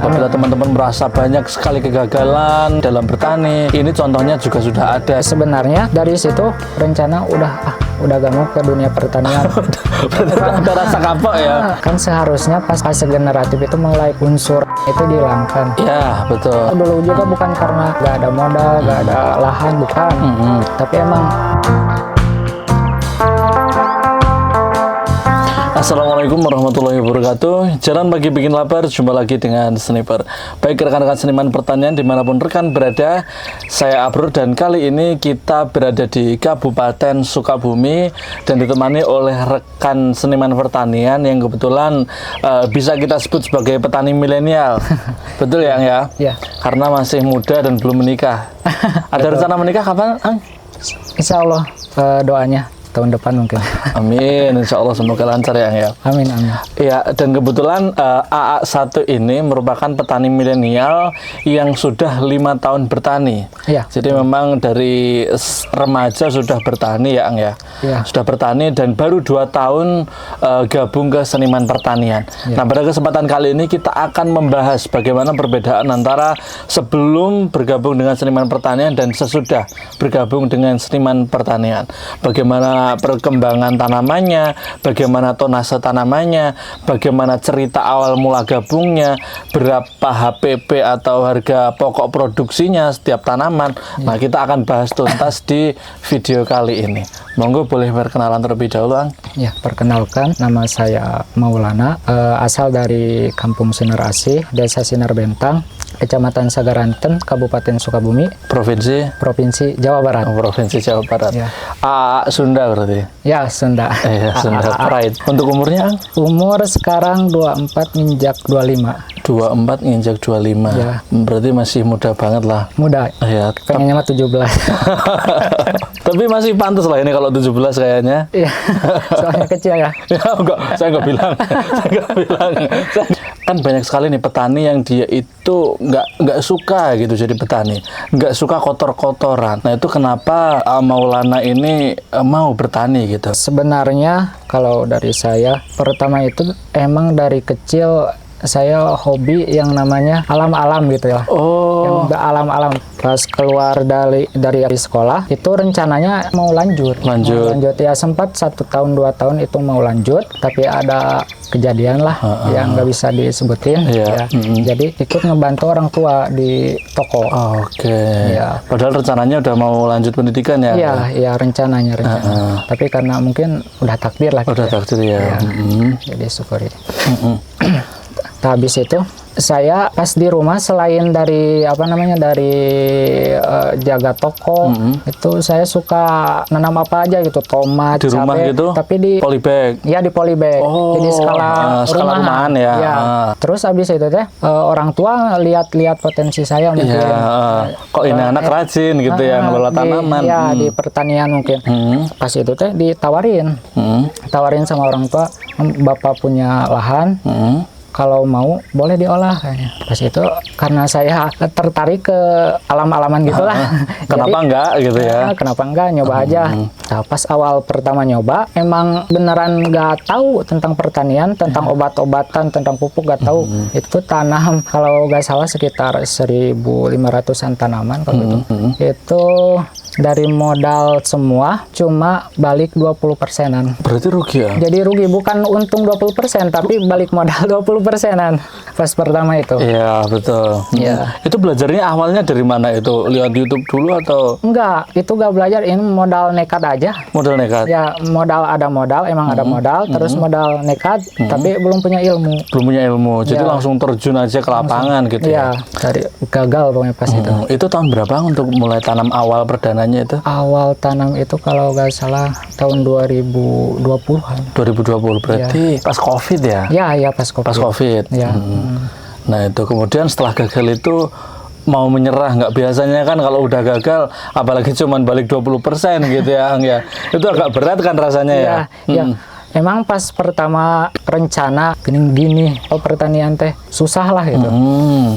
Apabila teman-teman merasa banyak sekali kegagalan dalam bertani, ini contohnya juga sudah ada. Sebenarnya dari situ rencana udah gak mau ke dunia pertanian. Ada rasa kapok ya. Kan seharusnya pas fase generatif itu mulai unsur itu dihilangkan. Ya, betul. Dulu juga bukan karena gak ada modal, gak ada lahan, bukan. Tapi emang Assalamualaikum warahmatullahi wabarakatuh. Jalan pagi bikin lapar, jumpa lagi dengan Sniper. Baik rekan-rekan seniman pertanian dimanapun rekan berada, saya Abrur dan kali ini kita berada di Kabupaten Sukabumi dan ditemani oleh rekan seniman pertanian yang kebetulan bisa kita sebut sebagai petani milenial. Betul ya, Ang ya? Ya. Karena masih muda dan belum menikah. Ada rencana menikah kapan, Ang? insya Allah doanya tahun depan mungkin. Amin, insya Allah semoga lancar ya, Ang ya. Amin, amin. Ya, dan kebetulan AA1 ini merupakan petani milenial yang sudah 5 tahun bertani. Ya. Jadi memang dari remaja sudah bertani ya, Ang ya. Ya. Sudah bertani dan baru 2 tahun gabung ke seniman pertanian. Ya. Nah, pada kesempatan kali ini kita akan membahas bagaimana perbedaan antara sebelum bergabung dengan seniman pertanian dan sesudah bergabung dengan seniman pertanian. Bagaimana perkembangan tanamannya, bagaimana tonase tanamannya, bagaimana cerita awal mula gabungnya, berapa HPP atau harga pokok produksinya setiap tanaman. Nah, kita akan bahas tuntas di video kali ini. Monggo boleh berkenalan terlebih dahulu, Ang. Ya, perkenalkan, nama saya Maulana, asal dari Kampung Sinar Asih, Desa Sinar Bentang, Kecamatan Sagaranten, Kabupaten Sukabumi, Provinsi Jawa Barat. Provinsi Jawa Barat. Ya. Sunda berarti. Ya, Sunda. Sunda Pride. Untuk umurnya, Ang? Umur sekarang 24 nginjak 25. 24 nginjak 25. Ya. Berarti masih muda banget lah. Muda. Ya, Pengennya mah 17. tapi masih pantas lah ini kalau 17 kayaknya. Iya. Soalnya kecil ya. Ya enggak, saya enggak bilang. Saya enggak bilang. Kan banyak sekali nih petani yang dia itu enggak suka gitu jadi petani. Enggak suka kotor-kotoran. Nah, itu kenapa Maulana ini mau bertani gitu? Sebenarnya kalau dari saya, pertama itu emang dari kecil saya hobi yang namanya alam-alam gitu ya. Oh. Yang alam-alam. Pas keluar dari sekolah itu rencananya mau lanjut. Ya, sempat 1 tahun 2 tahun itu mau lanjut, tapi ada kejadian lah yang nggak bisa disebutin. Yeah. Ya. Jadi ikut ngebantu orang tua di toko. Oke. Ya. Padahal rencananya udah mau lanjut pendidikan ya? Iya, iya rencananya. Tapi karena mungkin udah takdir lah. Udah takdir ya. Jadi syukuri. Habis itu saya pas di rumah selain dari jaga toko, itu saya suka nanam apa aja gitu, tomat, di rumah cabai, gitu, tapi di polybag. Ya, di polybag. Oh, jadi skala rumahan ya. Terus habis itu orang tua lihat potensi saya mungkin. Kok ini anak rajin gitu ya ngelola tanaman. Ya, di pertanian mungkin. Pas itu ditawarin sama orang tua, Bapak punya lahan. Kalau mau boleh diolah kayaknya. Pas itu karena saya tertarik ke alam-alaman gitulah. Kenapa enggak gitu ya? Kenapa enggak, nyoba aja. Nah, pas awal pertama nyoba emang beneran nggak tahu tentang pertanian, tentang obat-obatan, tentang pupuk nggak tahu. Itu tanam kalau nggak salah sekitar 1.500-an tanaman kalau itu. Itu dari modal semua cuma balik 20%-an. Berarti rugi ya? Jadi rugi, bukan untung 20%, tapi balik modal 20%-an pas pertama itu. Iya, betul. Iya. Itu belajarnya awalnya dari mana itu? Lihat YouTube dulu atau? Enggak, itu nggak belajar, ini modal nekat aja. Modal nekat? Ya, ada modal, emang ada modal, terus modal nekat, tapi belum punya ilmu. Belum punya ilmu, jadi langsung terjun aja ke lapangan gitu ya? Iya, dari gagal pokoknya pas itu. Itu tahun berapa untuk mulai tanam awal perdananya itu? Awal tanam itu kalau nggak salah tahun 2020-an. 2020 berarti pas COVID ya? Ya, pas COVID. Pas COVID. Ya. Nah, itu kemudian setelah gagal itu mau menyerah nggak? Biasanya kan kalau udah gagal apalagi cuman balik 20% gitu ya, Ang ya. Itu agak berat kan rasanya ya? Ya. Emang pas pertama rencana gini pertanian teh susah lah gitu.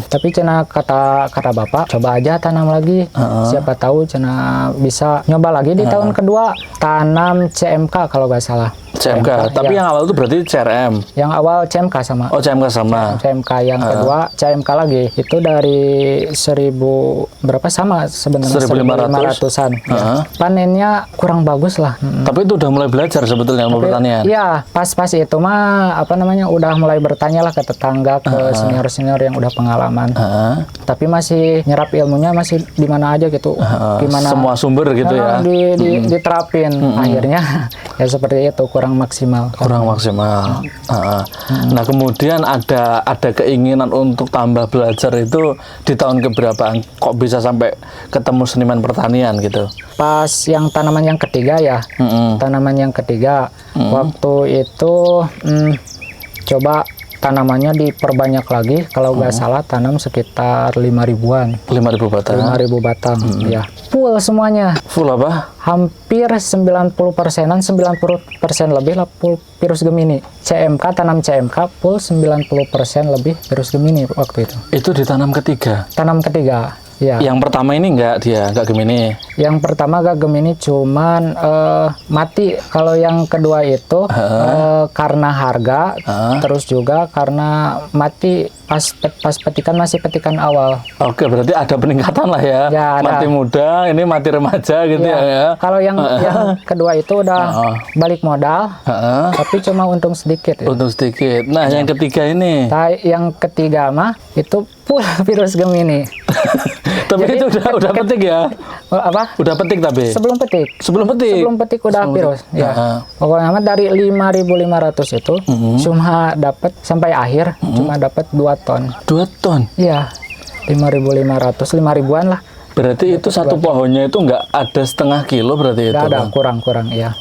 Tapi cina kata bapak, coba aja tanam lagi. Siapa tahu cina bisa nyoba lagi di tahun kedua tanam CMK kalau nggak salah. CMK. Tapi ya. yang awal itu berarti CRM. Yang awal CMK sama. Oh, CMK sama. CMK yang kedua CMK lagi. Itu dari 1000 berapa sama sebenarnya 1500-an. Ya. Panennya kurang bagus lah. Tapi itu udah mulai belajar sebetulnya ilmu pertanian. Iya, pas itu mah apa namanya udah mulai bertanya lah ke tetangga, ke senior-senior yang udah pengalaman. Tapi masih nyerap ilmunya masih di mana aja gitu. Gimana semua sumber gitu ya. Diterapin. Akhirnya ya seperti itu kurang maksimal. Kurang maksimal. Nah, kemudian ada keinginan untuk tambah belajar itu di tahun keberapaan? Kok bisa sampai ketemu seniman pertanian gitu? Pas yang tanaman yang ketiga ya. Tanaman yang ketiga waktu itu coba tanamannya diperbanyak lagi. Kalau nggak salah tanam sekitar 5.000-an. 5.000 batang. 5.000 batang, ya. Full semuanya. Full apa? Hampir 90%-an, 90% lebih lah full virus Gemini. CMK, tanam CMK full 90% lebih virus Gemini waktu itu. Itu ditanam ketiga? Tanam ketiga, ya. Yang pertama ini nggak Gemini? Yang pertama gak Gemini cuman mati. Kalau yang kedua itu karena harga, terus juga karena mati pas petikan masih petikan awal. Oke, berarti ada peningkatan lah ya. Ya, mati muda, ini mati remaja gitu ya. Kalau yang kedua itu udah balik modal, tapi cuma untung sedikit. Ya. Untung sedikit. Nah, yang ketiga ini? Yang ketiga mah itu full virus Gemini. Tapi jadi, itu udah petik ya? Apa? Udah petik tapi? Sebelum petik. Sebelum petik udah virus. Ya. Pokoknya dari 5.500 itu cuma dapat sampai akhir cuma dapat 2 ton. 2 ton? Iya. 5.500, 5.000-an lah. Berarti itu satu pohonnya itu nggak ada setengah kilo berarti itu? Nggak ada, kurang ya.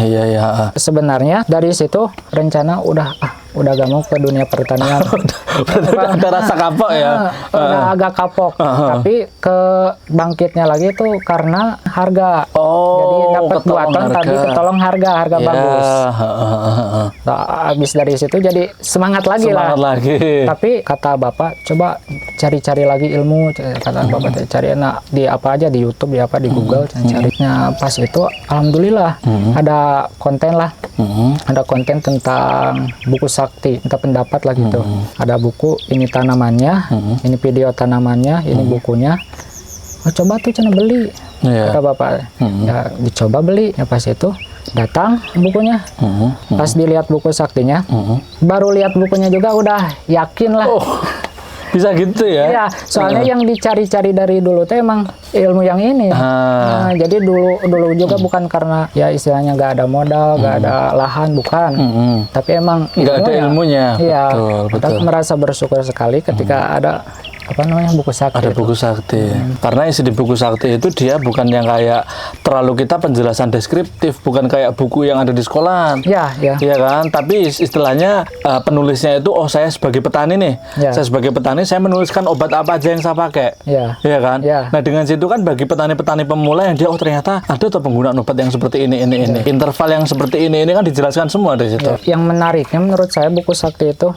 Iya. Sebenarnya dari situ rencana udah gak mau ke dunia pertanian. Ada rasa kapok ya? Udah agak kapok. Tapi ke bangkitnya lagi itu karena harga. Jadi dapat 2 ton tapi ketolong harga bagus. Nah, habis dari situ jadi semangat lagi. Tapi kata bapak coba cari-cari lagi ilmu. Kata bapak cari di apa aja di YouTube, di Google cari. Nah, pas itu alhamdulillah ada konten lah. Ada konten tentang buku sakti, minta pendapat lah gitu. Ada buku, ini tanamannya, ini video tanamannya, ini bukunya. Coba tuh cina beli, kata bapak. Ya dicoba beli, ya pas itu datang bukunya. Pas dilihat buku saktinya, baru lihat bukunya juga udah yakin lah. Bisa gitu ya? Iya, soalnya yang dicari-cari dari dulu tuh emang ilmu yang ini. Nah, jadi dulu juga bukan karena ya istilahnya nggak ada modal, nggak ada lahan, bukan. Tapi emang nggak ada ilmunya. Iya, betul. Kita merasa bersyukur sekali ketika ada buku sakti. Ada buku sakti. Karena isi di buku sakti itu dia bukan yang kayak terlalu kita penjelasan deskriptif, bukan kayak buku yang ada di sekolah. Iya kan? Tapi istilahnya penulisnya itu saya sebagai petani nih. Saya sebagai petani saya menuliskan obat apa aja yang saya pakai. Iya kan? Nah, dengan situ kan bagi petani-petani pemula yang dia ternyata ada tuh penggunaan obat yang seperti ini. Interval yang seperti ini kan dijelaskan semua di situ. Yang menariknya menurut saya buku sakti itu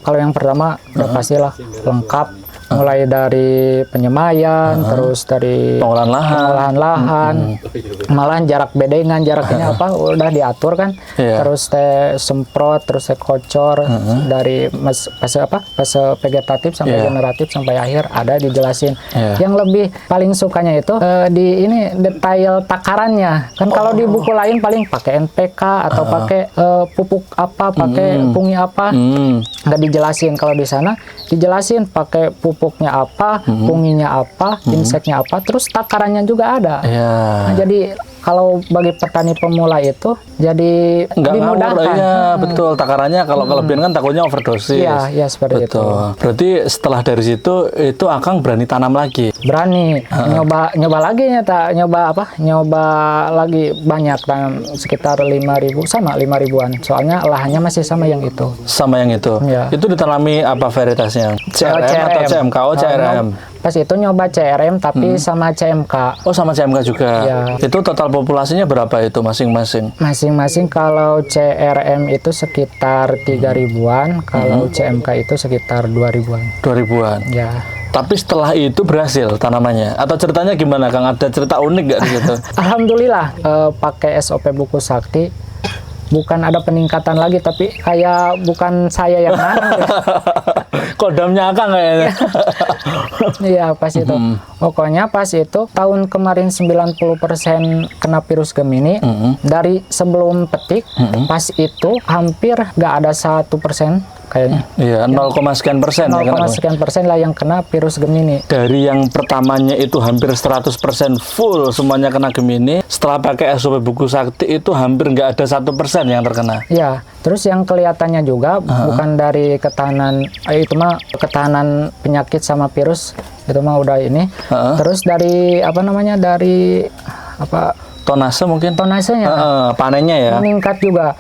kalau yang pertama udah pastilah lengkap. Mulai dari penyemaian, terus dari pengolahan lahan, malahan jarak bedengan, jaraknya udah diatur kan. Terus semprot, terus kocor dari fase vegetatif sampai generatif sampai akhir ada dijelasin. Yang lebih paling sukanya itu di ini detail takarannya. Kan kalau di buku lain paling pakai NPK atau pakai pupuk apa, pakai fungi apa, nggak dijelasin. Kalau di sana dijelasin pakai pupuknya apa, funginya apa, inseknya apa, terus takarannya juga ada. Nah, jadi kalau bagi petani pemula itu jadi lebih mudah. Betul. Takarannya kalau kelebihan kan takutnya overdosis. Iya seperti itu. Berarti setelah dari situ itu Akang berani tanam lagi. Berani nyoba lagi nyoba lagi banyak tanam sekitar 5.000 sama 5.000-an. Soalnya lahannya masih sama yang itu. Sama yang itu. Itu ditanami apa varietasnya? CRM atau CMK? CRM. Pas itu nyoba CRM tapi sama CMK. Sama CMK juga. Itu total populasinya berapa itu masing-masing? Masing-masing kalau CRM itu sekitar 3.000-an, kalau CMK itu sekitar 2.000-an. 2.000-an. Ya. Tapi setelah itu berhasil tanamannya? Atau ceritanya gimana, Kang? Ada cerita unik nggak di situ? Alhamdulillah, pakai SOP buku sakti bukan ada peningkatan lagi, tapi kayak bukan saya yang nanam. Kodamnya Akang kayaknya. Iya, pas itu. Pokoknya pas itu tahun kemarin 90% kena virus Gemini. Dari sebelum petik, pas itu hampir nggak ada 1% kayaknya. Iya, 0,sekian% ya 0,sekian% lah yang kena virus Gemini. Dari yang pertamanya itu hampir 100% full semuanya kena Gemini, setelah pakai SOP Buku Sakti itu hampir nggak ada 1% yang terkena. Ya, terus yang kelihatannya juga bukan dari ketahanan, itu mah ketahanan penyakit sama virus, itu mah udah ini. Terus dari apa namanya, dari apa, Tonase mungkin? tonasenya panennya ya? meningkat juga.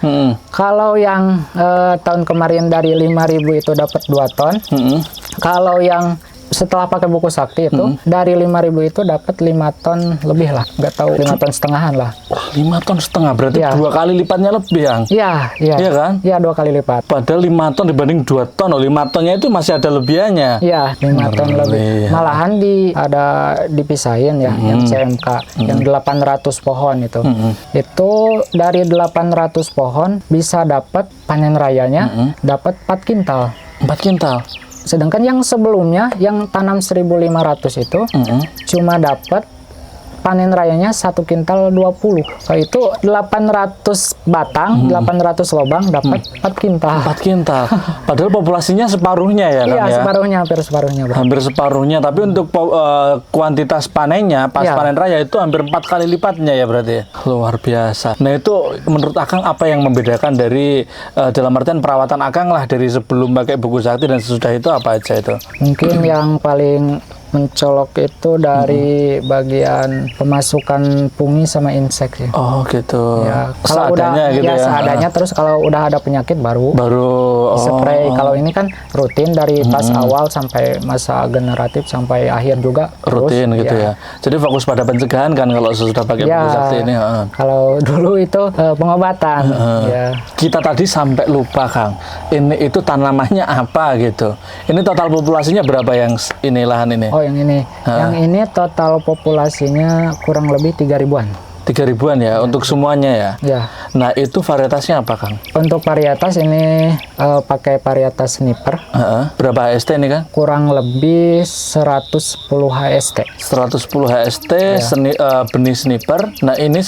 Kalau yang tahun kemarin dari 5.000 itu dapat 2 ton. Kalau yang setelah pakai Buku Sakti itu dari 5.000 itu dapat 5 ton lebih lah, nggak tahu 5 ton setengahan lah. Wah, 5,5 ton berarti Ya. 2 kali lipatnya lebih, Yang? Iya, iya. Iya kan? Iya, 2 kali lipat. Padahal 5 ton dibanding 2 ton, 5 tonnya itu masih ada lebihannya. Iya, 5 ton lebih. Malahan ada dipisahin ya, yang CMK, yang 800 pohon itu. Itu dari 800 pohon bisa dapat panen rayanya, dapat 4 kintal. 4 kintal? Sedangkan yang sebelumnya, yang tanam 1.500 itu, cuma dapat panen rayanya 1 kintal 20. Itu 800 batang, 800 lobang dapat 4 kintal. 4 kintal. Padahal populasinya separuhnya ya, Kang Iya, ya? separuhnya, hampir separuhnya, Bro. Hampir separuhnya, tapi untuk kuantitas panennya pas Iya. panen raya itu hampir 4 kali lipatnya ya berarti. Luar biasa. Nah, itu menurut Akang apa yang membedakan dari dalam artian perawatan Akang lah dari sebelum pakai Buku Sakti dan sesudah itu apa aja itu? Mungkin yang paling mencolok itu dari bagian pemasukan fungi sama insek sih. Oh gitu. Ya, kalau seadanya udah gitu ya. seadanya, terus kalau udah ada penyakit baru spray. Kalau ini kan rutin dari pas awal sampai masa generatif sampai akhir juga rutin terus, gitu ya. Jadi fokus pada pencegahan kan kalau sudah pakai Ya, Buku Sakti ini. kalau dulu itu pengobatan. Ya. Kita tadi sampai lupa, Kang. Ini itu tanamannya apa gitu. Ini total populasinya berapa yang ini lahan ini? Oh, yang ini. Yang ini total populasinya kurang lebih 3.000-an. 3.000-an ya untuk semuanya ya. Ya. Nah, itu varietasnya apa, Kang? Untuk varietas ini pakai varietas sniper. Berapa HST ini, Kang? Kurang lebih 110 HST. 110 HST benih sniper. Nah, ini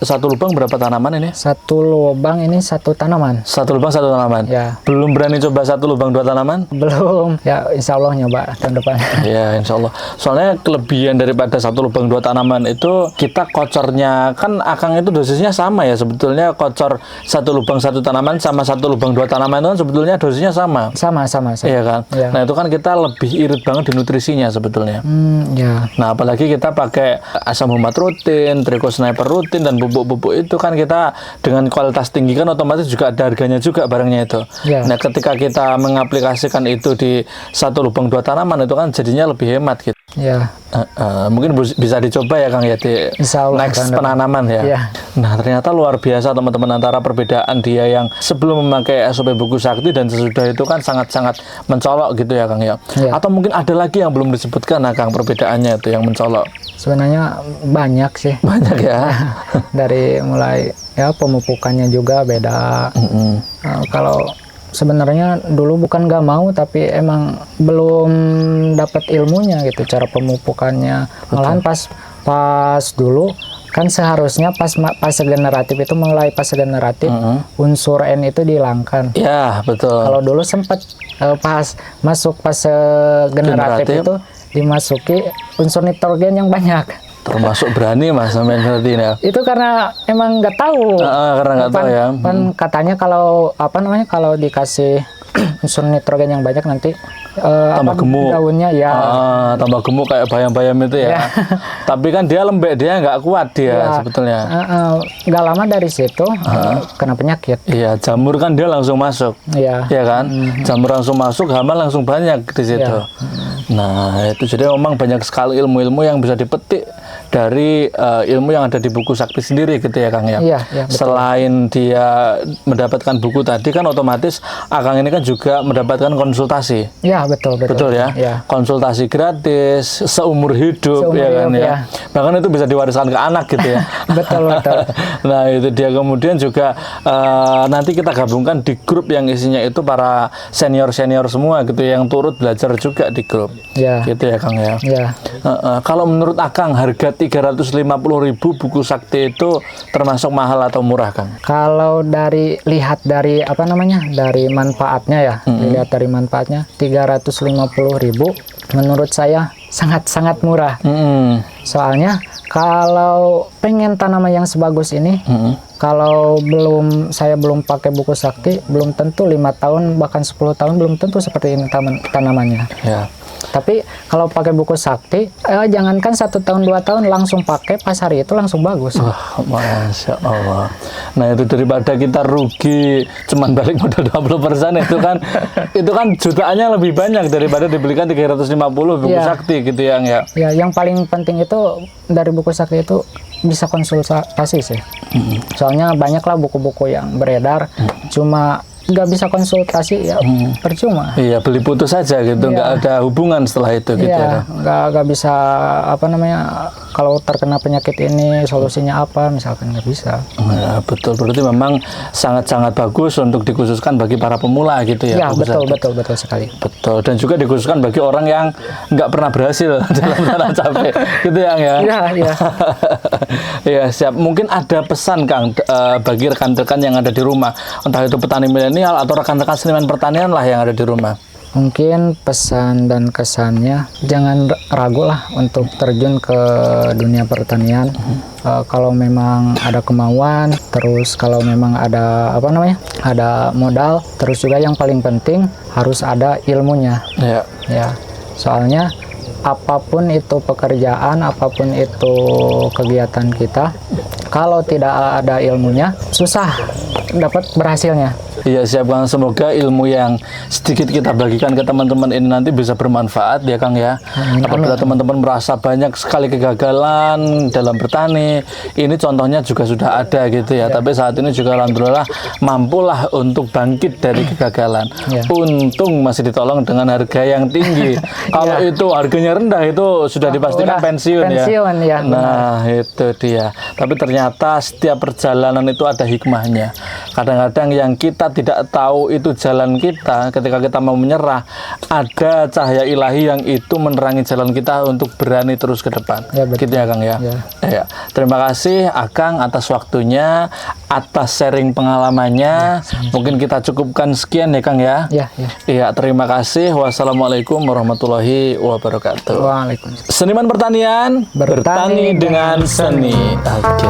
satu lubang berapa tanaman ini? Satu lubang ini 1 tanaman. Satu lubang 1 tanaman. Ya. Belum berani coba 1 lubang 2 tanaman? Belum. Ya, insya Allah nyoba tahun depan. Ya, insya Allah. Soalnya kelebihan daripada 1 lubang 2 tanaman itu kita kocornya kan Akang itu dosisnya sama ya sebetulnya, kocor 1 lubang 1 tanaman sama 1 lubang 2 tanaman itu kan sebetulnya dosisnya sama. Sama. Iya kan? Ya. Nah, itu kan kita lebih irit banget di nutrisinya sebetulnya. Ya. Nah, apalagi kita pakai asam humat rutin, Tricho Sniper rutin, dan pupuk-pupuk itu kan kita dengan kualitas tinggi kan otomatis juga ada harganya juga barangnya itu. Ya. Nah, ketika kita mengaplikasikan itu di 1 lubang 2 tanaman itu kan jadinya lebih hemat gitu. Ya. Mungkin bisa dicoba ya, Kang, ya di Insya Allah, next Kang. penanaman ya. Iya. Nah, ternyata luar biasa teman-teman antara perbedaan dia yang sebelum memakai SOP Buku Sakti dan sesudah itu kan sangat-sangat mencolok gitu ya, Kang ya. Iya. Atau mungkin ada lagi yang belum disebutkan, nah, Kang, perbedaannya itu yang mencolok. Sebenarnya banyak sih. Banyak ya. Dari mulai ya pemupukannya juga beda. Kalau sebenarnya dulu bukan nggak mau, tapi emang belum dapat ilmunya gitu cara pemupukannya. Malahan pas dulu kan seharusnya pas fase generatif itu, mulai fase generatif unsur N itu dihilangkan. Ya, betul. Kalau dulu sempat pas masuk fase generatif itu dimasuki unsur nitrogen yang banyak. Termasuk berani Mas sampean berarti ya. Itu karena emang nggak tahu. Karena nggak tahu ya. Kan katanya kalau kalau dikasih unsur nitrogen yang banyak nanti tambah gemuk. Daunnya ya. Tambah gemuk kayak bayam-bayam itu ya. Tapi kan dia lembek, dia nggak kuat dia sebetulnya. Nggak lama dari situ kena penyakit. Iya, jamur kan dia langsung masuk. Iya. Iya kan? Jamur langsung masuk, hama langsung banyak di situ. Nah, itu jadi memang banyak sekali ilmu-ilmu yang bisa dipetik dari ilmu yang ada di buku sakti sendiri gitu ya Kang ya. Iya, iya, betul. Selain dia mendapatkan buku tadi kan otomatis Akang ini kan juga mendapatkan konsultasi. Iya, betul. Betul ya? Iya. Konsultasi gratis seumur hidup Seumur ya kan hidup, ya. ya. Bahkan itu bisa diwariskan ke anak gitu ya. Betul. Nah, itu dia. Kemudian juga nanti kita gabungkan di grup yang isinya itu para senior-senior semua gitu yang turut belajar juga di grup. Ya. Gitu ya Kang ya. Ya. Kalau menurut Akang harga 350.000 buku sakti itu termasuk mahal atau murah Kang? Kalau lihat dari dari manfaatnya ya, dilihat dari manfaatnya 350.000 menurut saya sangat-sangat murah. Soalnya kalau pengen tanaman yang sebagus ini, kalau saya belum pakai buku sakti, belum tentu 5 tahun bahkan 10 tahun belum tentu seperti ini tanamannya. Ya. Tapi kalau pakai buku sakti, jangankan 1 tahun 2 tahun langsung pakai pas hari itu langsung bagus. Masya Allah. Nah itu daripada kita rugi cuman balik modal 20% itu kan jutaannya lebih banyak daripada dibelikan 350 buku sakti gitu ya. Ya, yang paling penting itu dari buku sakti itu bisa konsultasi sih. Soalnya banyaklah buku-buku yang beredar cuma nggak bisa konsultasi ya percuma. Iya, beli putus saja gitu, nggak ada hubungan setelah itu gitu ya. Nggak bisa kalau terkena penyakit ini solusinya apa misalkan, nggak bisa. Nah, betul, berarti memang sangat-sangat bagus untuk dikhususkan bagi para pemula gitu ya. Ya, betul sekali. Betul, dan juga dikhususkan bagi orang yang nggak pernah berhasil dalam tanam cabai gitu ya. Iya. Ya, siap. Mungkin ada pesan Kang bagi rekan-rekan yang ada di rumah, entah itu petani milenial atau rekan-rekan seniman pertanian lah yang ada di rumah. Mungkin pesan dan kesannya jangan ragu lah untuk terjun ke dunia pertanian. Kalau memang ada kemauan, terus kalau memang ada ada modal, terus juga yang paling penting harus ada ilmunya. Ya. Soalnya apapun itu pekerjaan, apapun itu kegiatan kita, kalau tidak ada ilmunya susah dapat berhasilnya. Iya, siap Kang. Semoga ilmu yang sedikit kita bagikan ke teman-teman ini nanti bisa bermanfaat ya Kang ya. Apabila teman-teman merasa banyak sekali kegagalan dalam bertani, ini contohnya juga sudah ada gitu ya. Tapi saat ini juga alhamdulillah mampulah untuk bangkit dari kegagalan. Untung masih ditolong dengan harga yang tinggi. Kalau itu harganya rendah itu sudah dipastikan pensiun ya. Nah, itu dia. Tapi ternyata setiap perjalanan itu ada hikmahnya. Kadang-kadang yang kita tidak tahu itu jalan kita, ketika kita mau menyerah, ada cahaya ilahi yang itu menerangi jalan kita untuk berani terus ke depan. Gitu ya Kang ya. Ya. Terima kasih Akang atas waktunya, atas sharing pengalamannya. Mungkin kita cukupkan sekian ya Kang ya. Iya, terima kasih. Wassalamualaikum warahmatullahi wabarakatuh. Waalaikumsalam. Seniman pertanian, bertani dengan seni. Oke.